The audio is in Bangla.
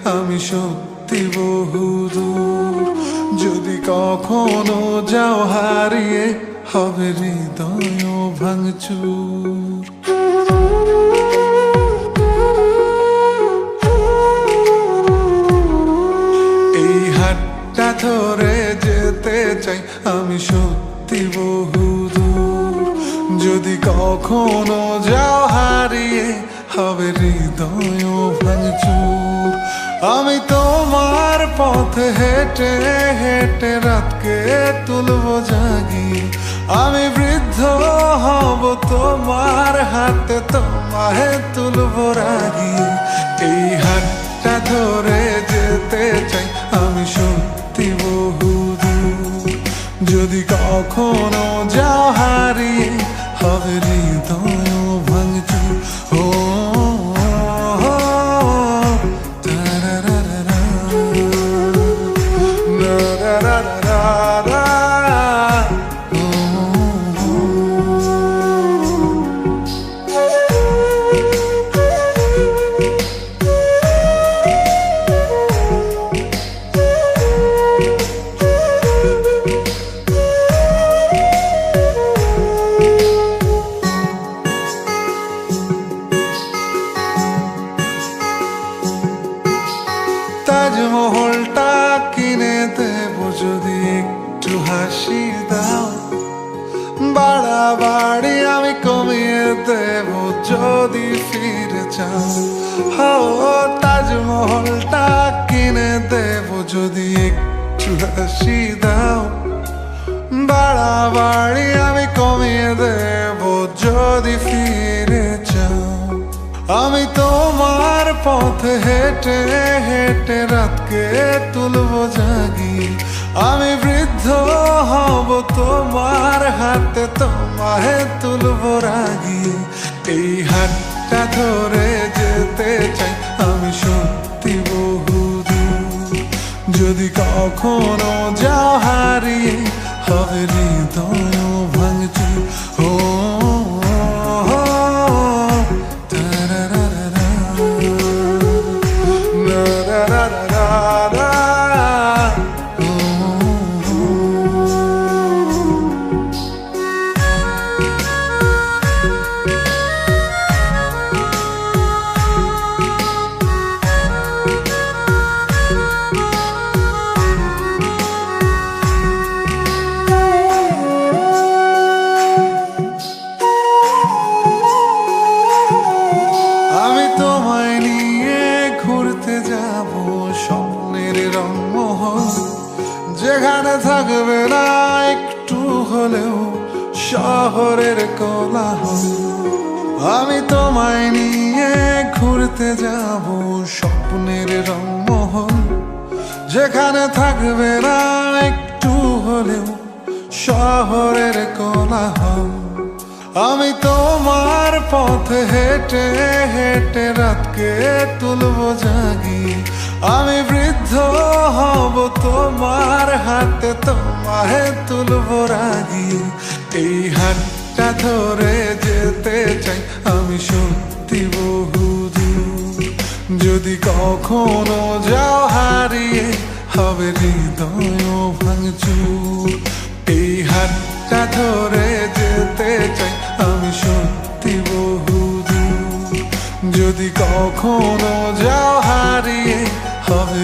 আমি সত্যি বহুদূর। যদি কখনো যাও হারিয়ে, হবে হৃদয় ভাঙচুর। এই হাতটা ধরে যেতে চাই আমি সত্যি বহুদূর। যদি কখনো যাও হারিয়ে, হবে হৃদয় ভাঙচুর। আমি তোমার পথে হেঁটে হেঁটে রাতকে তুলবো জাগিয়ে। আমি বৃদ্ধ হব তোমার হাতে, তোমায় তুলবো রাগিয়ে। এই হাতটা ধরে যেতে চাই আমি সত্যি বহুদূর। যদি কখনো যাও হারিয়ে, হবে হৃদয় ভাঙচুর। ও তাজমহলটা কিনে দেব যদি একটু হাসি দাও। বাড়াবাড়ি আমি কমিয়ে দেব যদি ফিরে যাও। তাজমহলটা কিনে দেব যদি একটু হাসি দাও। বাড়াবাড়ি আমি কমিয়ে দেব যদি ফিরে যাও। আমি তোমার পথে হেঁটে হেঁটে রাতকে তুলবো জাগিয়ে। আমি বৃদ্ধ হব তোমার হাতে, তোমায় তুলবো রাগিয়ে। এই হাতটা ধরে যেতে চাই আমি সত্যি বহুদূর। যদি কখনো যাও হারিয়ে, হবে হৃদয় ভাঙচুর। ও যেখানে থাকবে না একটু হলেও শহরের কোলাহল। আমি তোমায় নিয়ে ঘুরতে যাব স্বপ্নের রংমহল। যেখানে থাকবে না একটু হলেও শহরের কোলাহল। আমি তোমার পথে হেঁটে হেঁটে রাতকে তুলবো জাগিয়ে। আমি বৃদ্ধ হব তোমার হাতে, তোমায় তুলবো রাগিয়ে। এই হাতটা ধরে যেতে চাই আমি সত্যি বহুদূর। যদি কখনো যাও হারিয়ে, হবে হৃদয় ভাঙচুর। এই হাতটা ধরে যেতে চাই আমি সত্যি বহুদূর। যদি কখনো যাও হারিয়ে, হবে